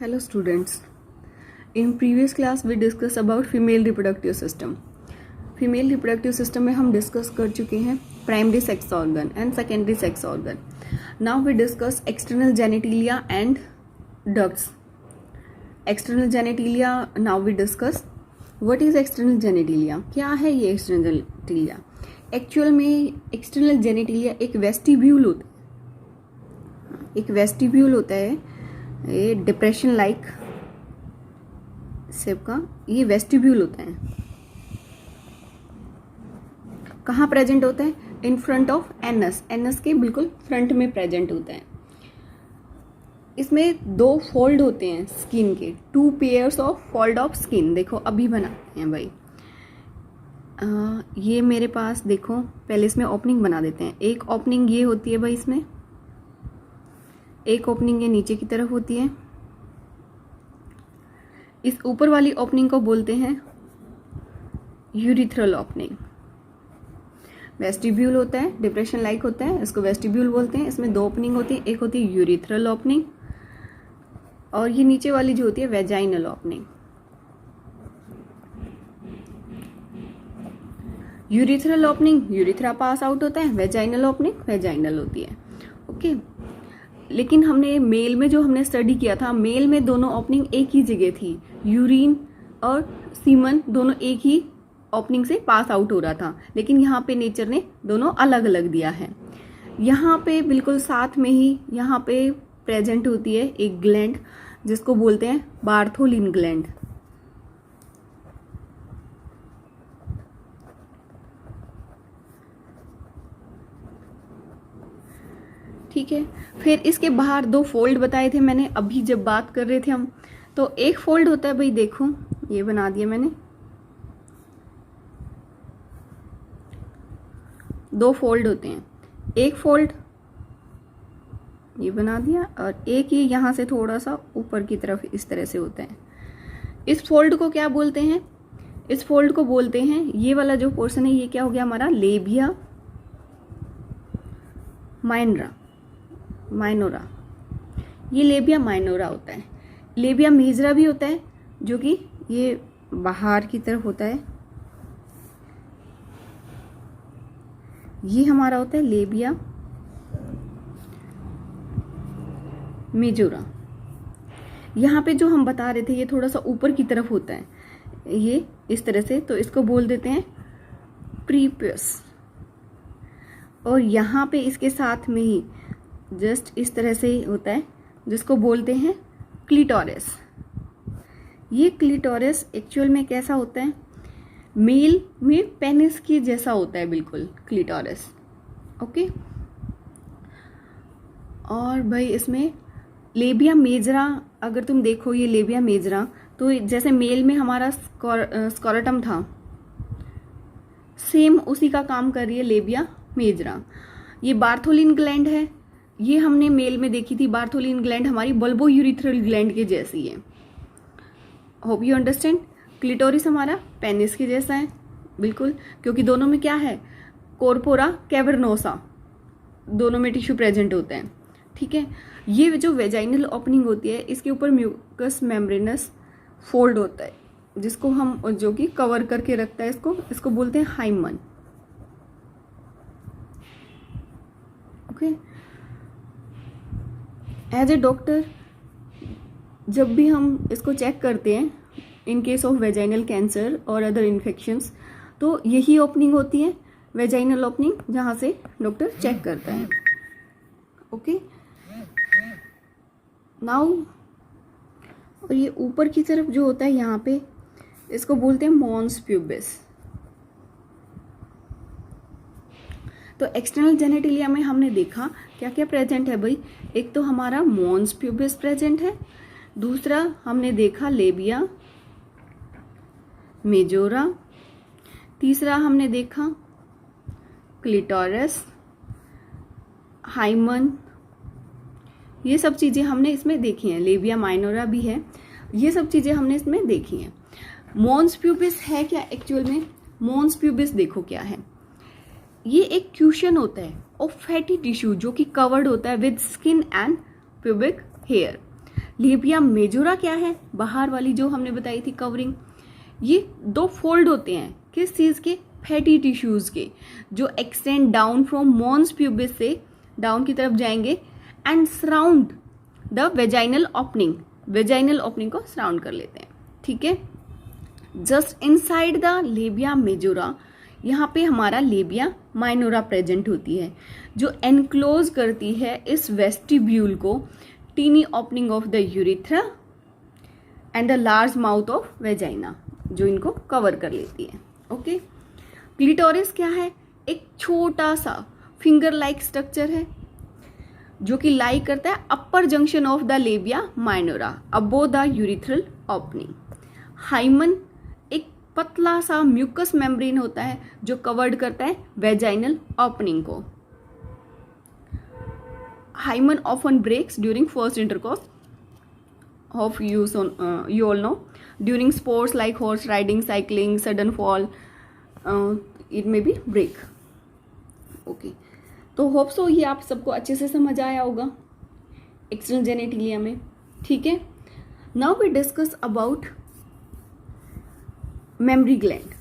Hello students. In previous class we discussed about female reproductive system. Female reproductive system में हम discuss कर चुके हैं primary sex organ and secondary sex organ. Now we discuss external genitalia and ducts. External genitalia now we discuss what is external genitalia. क्या है ये external genitalia? Actual में external genitalia एक वेस्टिब्यूल होता है. एक वेस्टिब्यूल होता है, ये डिप्रेशन लाइक शेप का ये वेस्टिब्यूल होता है. कहाँ प्रेजेंट होता है? In front of anus. Anus के बिल्कुल फ्रंट में प्रेजेंट होता है. इसमें दो फोल्ड होते हैं स्किन के, 2 pairs of fold of skin. देखो अभी बनाते हैं भाई. ये मेरे पास देखो, पहले इसमें ओपनिंग बना देते हैं. एक ओपनिंग ये होती है भाई, इसमें एक ओपनिंग ये नीचे की तरफ होती है. इस ऊपर वाली ओपनिंग को बोलते हैं यूरिथ्रल ओपनिंग. वेस्टिब्यूल होता है, डिप्रेशन लाइक होता है, इसको वेस्टिब्यूल बोलते हैं. इसमें 2 ओपनिंग होती है, एक होती है यूरिथ्रल ओपनिंग और ये नीचे वाली जो होती है vaginal opening. Urethral opening urethra pass out होता है, वेजाइनल ओपनिंग वेजाइनल होती है. ओके. लेकिन हमने मेल में जो हमने स्टडी किया था, मेल में दोनों ओपनिंग एक ही जगह थी. यूरिन और सीमन दोनों एक ही ओपनिंग से पास आउट हो रहा था. लेकिन यहाँ पे नेचर ने दोनों अलग अलग दिया है. यहाँ पे बिल्कुल साथ में ही यहाँ पे प्रेजेंट होती है एक ग्लैंड जिसको बोलते हैं बार्थोलिन ग्लैंड. ठीक है. फिर इसके बाहर 2 फोल्ड बताए थे मैंने अभी जब बात कर रहे थे हम. तो एक फोल्ड होता है भाई, देखो ये बना दिया मैंने, 2 फोल्ड होते हैं. एक फोल्ड ये बना दिया और एक ये यहां से थोड़ा सा ऊपर की तरफ इस तरह से होता है. इस फोल्ड को क्या बोलते हैं? इस फोल्ड को बोलते हैं, ये वाला जो पोर्शन है ये क्या हो गया हमारा? Labia minora. ये लेबिया माइनोरा होता है. लेबिया मेजरा भी होता है जो कि ये बाहर की तरफ होता है. ये हमारा होता है लेबिया मेजोरा. यहाँ पे जो हम बता रहे थे ये थोड़ा सा ऊपर की तरफ होता है, ये इस तरह से, तो इसको बोल देते हैं प्रीपियस. और यहाँ पे इसके साथ में ही जस्ट इस तरह से होता है जिसको बोलते हैं क्लिटोरिस. ये क्लिटोरिस एक्चुअल में कैसा होता है? मेल में पेनिस की जैसा होता है बिल्कुल क्लिटोरिस. ओके. और भाई इसमें लेबिया मेजरा, अगर तुम देखो ये लेबिया मेजरा, तो जैसे मेल में हमारा स्कोरटम था, सेम उसी का काम कर रही है लेबिया मेजरा. ये बार्थोलिन ग्लैंड है, ये हमने मेल में देखी थी. बार्थोलिन ग्लैंड हमारी बल्बो यूरिथ्रल ग्लैंड के जैसी है. Hope you understand. क्लिटोरिस हमारा पेनिस के जैसा है बिल्कुल, क्योंकि दोनों में क्या है? कॉर्पोरा कैवर्नोसा, दोनों में टिश्यू प्रेजेंट होते हैं. ठीक है. ये जो वेजाइनल ओपनिंग होती है इसके ऊपर म्यूकस मेम्ब्रेनस फोल्ड होता है जिसको हम, जो कि कवर करके रखता है इसको बोलते हैं hymen. Okay. As a doctor जब भी हम इसको चेक करते हैं in case of vaginal cancer और अदर इन्फेक्शंस, तो यही ओपनिंग होती है वेजाइनल ओपनिंग जहाँ से डॉक्टर चेक करता है. ओके. नाउ और ये ऊपर की तरफ जो होता है यहाँ पे इसको बोलते हैं मॉन्स प्यूबिस. तो एक्सटर्नल जेनिटिलिया में हमने देखा क्या क्या प्रेजेंट है भाई. एक तो हमारा मॉन्स प्यूबिस प्रेजेंट है, दूसरा हमने देखा लेबिया मेजोरा, तीसरा हमने देखा क्लिटोरिस, हाइमन. ये सब चीजें हमने इसमें देखी हैं. लेबिया माइनोरा भी है, ये सब चीजें हमने इसमें देखी हैं. मॉन्स प्यूबिस है क्या एक्चुअल में? मॉन्स प्यूबिस देखो क्या है. ये एक क्यूशन होता है ऑफ फैटी टिश्यू जो कि कवर्ड होता है with skin and pubic hair. Labia majora क्या है, बाहर वाली जो हमने बताई थी कवरिंग, ये दो फोल्ड होते हैं किस चीज़ के, फैटी टिश्यूज़ के, जो extend down from mons pubis से डाउन की तरफ जाएंगे and surround the vaginal opening, vaginal opening को सराउंड कर लेते हैं, ठीक है। Just inside the labia majora, यहाँ पे हमारा लेबिया माइनोरा प्रेजेंट होती है, जो एनक्लोज करती है इस वेस्टिब्यूल को, tiny opening of the urethra and the large mouth of vagina, जो इनको कवर कर लेती है, ओके। क्लिटोरिस क्या है, एक छोटा सा फिंगर लाइक स्ट्रक्चर है जो कि लाई करता है upper junction of the labia minora above the urethral opening. Hymen एक पतला सा म्यूकस मेम्ब्रेन होता है जो कवर्ड करता है वेजाइनल ओपनिंग को। Hymen often breaks during first intercourse of you all know, during sports like horse riding, cycling, sudden fall, it may be break, okay। तो होप सो ये आप सबको अच्छे से समझ आया होगा एक्सटर्नल जेनेटिलिया में, ठीक है। Now we discuss about mammary gland.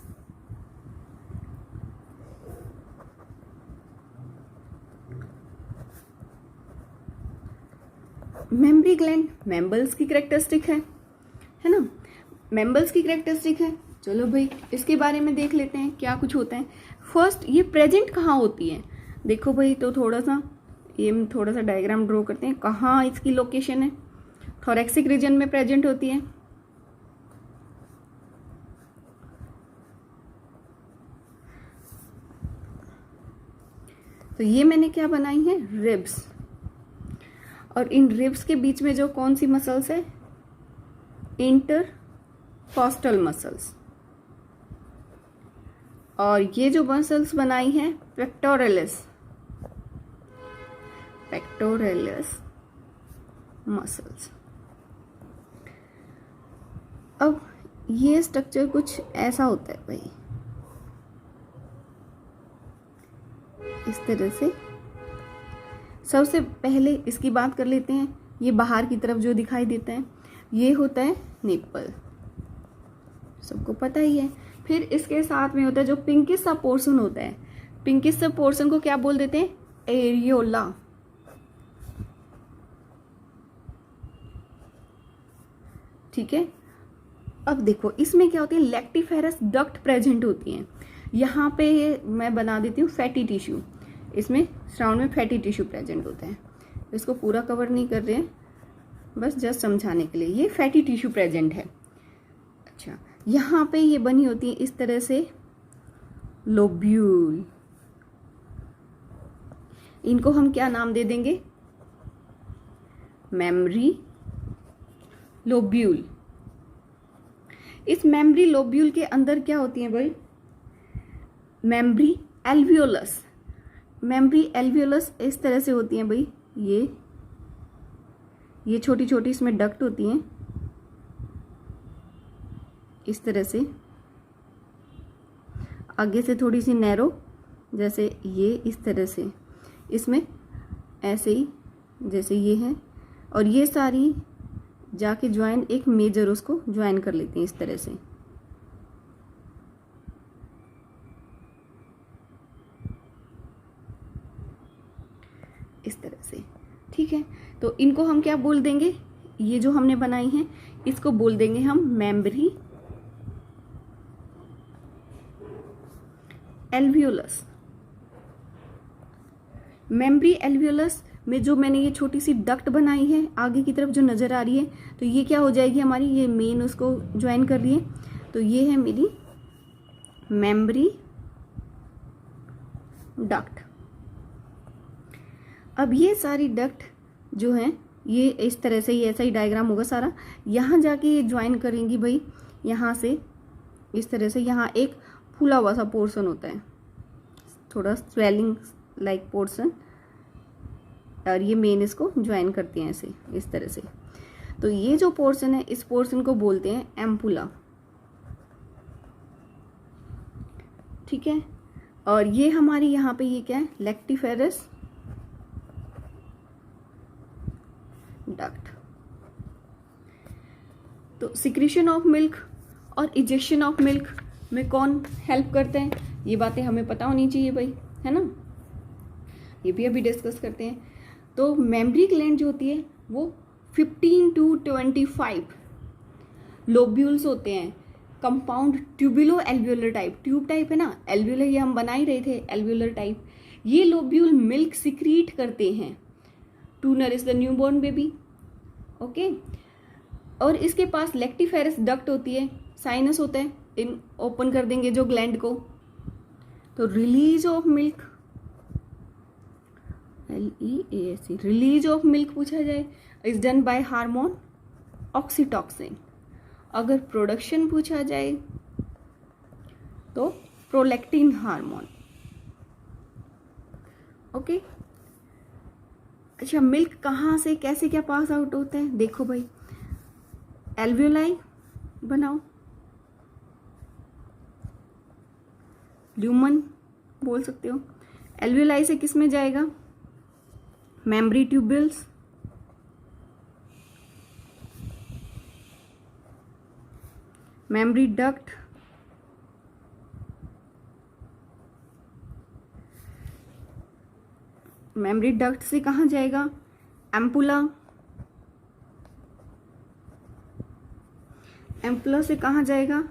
Mammary gland mammals की करेक्टरिस्टिक है ना, मैम्बल्स की करेक्टरिस्टिक है। चलो भाई इसके बारे में देख लेते हैं क्या कुछ होता है। फर्स्ट ये प्रेजेंट कहाँ होती है, देखो भाई, तो थोड़ा सा डायग्राम ड्रॉ करते हैं, कहाँ इसकी लोकेशन है। थोरैक्सिक रीजन में प्रेजेंट होती है, तो ये मैंने क्या बनाई है, रिब्स, और इन रिब्स के बीच में जो कौन सी मसल्स है, इंटरकॉस्टल मसल्स, और ये जो मसल्स बनाई है पेक्टोरलिस मसल्स। अब ये स्ट्रक्चर कुछ ऐसा होता है भाई, इस तरह से। सबसे पहले इसकी बात कर लेते हैं, ये बाहर की तरफ जो दिखाई देता है ये होता है निप्पल, सबको पता ही है। फिर इसके साथ में होता है जो पिंकिश सा पोर्शन होता है, पिंकिश सा पोर्शन को क्या बोल देते हैं, एरियोला, ठीक है। अब देखो इसमें क्या होती है, लैक्टिफेरस डक्ट प्रेजेंट होती हैं। यहाँ पे मैं बना देती हूँ फैटी टिश्यू, इसमें सराउंड में फैटी टिश्यू प्रेजेंट होता है। इसको पूरा कवर नहीं कर रहे हैं, बस जस्ट समझाने के लिए, ये फैटी टिश्यू प्रेजेंट है। अच्छा, यहाँ पे ये बनी होती है इस तरह से लोब्यूल, इनको हम क्या नाम दे देंगे, मेमरी लोब्यूल। इस मेमरी लोब्यूल के अंदर क्या होती है भाई, मेमरी एल्वियोलस। मेमरी एल्वियोलस इस तरह से होती हैं भाई, ये छोटी छोटी इसमें डक्ट होती हैं इस तरह से, आगे से थोड़ी सी नैरो, जैसे ये इस तरह से, इसमें ऐसे ही जैसे ये है, और ये सारी जाके ज्वाइन एक मेजर उसको ज्वाइन कर लेती हैं इस तरह से। इस तरह से, ठीक है। तो इनको हम क्या बोल देंगे, ये जो हमने बनाई है इसको बोल देंगे हम मेमरी एल्वियोलस। मेमरी एल्वियोलस में जो मैंने ये छोटी सी डक्ट बनाई है आगे की तरफ जो नजर आ रही है, तो ये क्या हो जाएगी हमारी, ये मेन उसको ज्वाइन कर रही है, तो ये है मेरी मेमरी डक्ट। अब ये सारी डक्ट जो है ये इस तरह से, ये ऐसा ही डायग्राम होगा सारा, यहाँ जाके ये ज्वाइन करेंगी भाई, यहाँ से इस तरह से। यहाँ एक फूला हुआ सा पोर्शन होता है, थोड़ा स्वेलिंग लाइक पोर्शन, और ये मेन इसको ज्वाइन करती हैं ऐसे इस तरह से। तो ये जो पोर्शन है इस पोर्शन को बोलते हैं एम्पुला, ठीक है। और ये हमारी यहाँ पे ये क्या है, लैक्टिफेरस डक्ट। तो सिक्रीशन ऑफ मिल्क और इजेक्शन ऑफ मिल्क में कौन हेल्प करते हैं, ये बातें हमें पता होनी चाहिए भाई, है ना, ये भी अभी डिस्कस करते हैं। तो मेमरी ग्लैंड जो होती है वो 15 to 25 लोब्यूल्स होते हैं, compound tubulo alveolar type, tube type है ना, एल्व्यूलर ये हम बना ही रहे थे, एल्व्यूलर टाइप। ये लोब्यूल मिल्क सिक्रीट करते हैं to nourish the newborn baby, okay. और इसके पास लेक्टिफेरस डक्ट होती है, साइनस होता है, इन ओपन कर देंगे जो ग्लैंड को। तो release of milk, LEAC, release of milk पूछा जाए, is done by hormone oxytocin. अगर प्रोडक्शन पूछा जाए तो प्रोलैक्टिन हार्मोन, ओके। अच्छा, मिल्क कहाँ से कैसे क्या पास आउट होता है, देखो भाई, एल्वियोलाई बनाओ, ल्यूमन बोल सकते हो। एल्वियोलाई से किस में जाएगा, मेम्ब्री ट्यूब्यूल्स, मेम्ब्री डक्ट, मेम्ब्री डक्ट से कहाँ जाएगा, एम्पुला, एम्पुला से कहाँ जाएगा,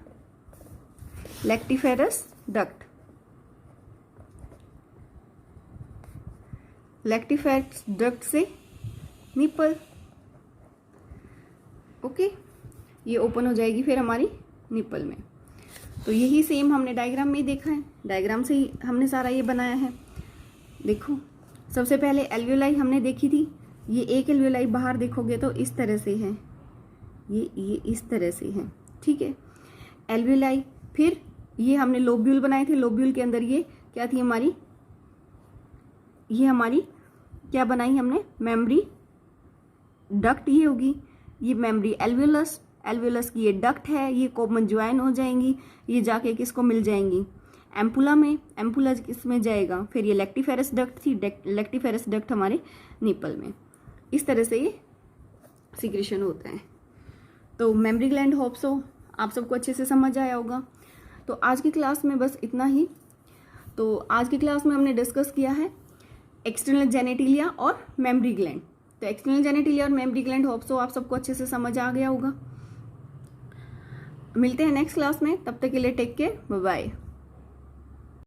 लेक्टिफेरस डक्ट, लेक्टिफेरस डक्ट से निपल, ओके। ये ओपन हो जाएगी फिर हमारी निपल में। तो यही सेम हमने डायग्राम में देखा है, डायग्राम से ही हमने सारा ये बनाया है। देखो, सबसे पहले एल्वियोलाई हमने देखी थी, ये एक एल्वियोलाई बाहर देखोगे तो इस तरह से है, ये इस तरह से है, ठीक है, एल्वियोलाई। फिर ये हमने लोब्यूल बनाए थे, लोब्यूल के अंदर ये क्या थी हमारी, ये हमारी क्या बनाई हमने, मेम्ब्री डक्ट, ये होगी, ये मेम्ब्री एल्वियोलस, एल्वियोलस की ये डक्ट है, ये कॉमन ज्वाइन हो जाएंगी, ये जाके किसको मिल जाएंगी, एम्पुला में, एम्पुला किसमें जाएगा, फिर ये लेक्टिफेरस डक्ट थी, लेक्टिफेरस डक्ट हमारे निपल में। इस तरह से ये सिक्रेशन होता है। तो मेम्ब्री ग्लैंड होप सो आप सबको अच्छे से समझ आया होगा। तो आज की क्लास में बस इतना ही। तो आज की क्लास में हमने डिस्कस किया है एक्सटर्नल जेनेटिलिया और मेम्ब्री ग्लैंड। तो एक्सटर्नल जेनेटिलिया और मेम्ब्री ग्लैंड होप सो आप सबको अच्छे से समझ आ गया होगा। मिलते हैं नेक्स्ट क्लास में, तब तक के लिए टेक केयर, बाय बाय।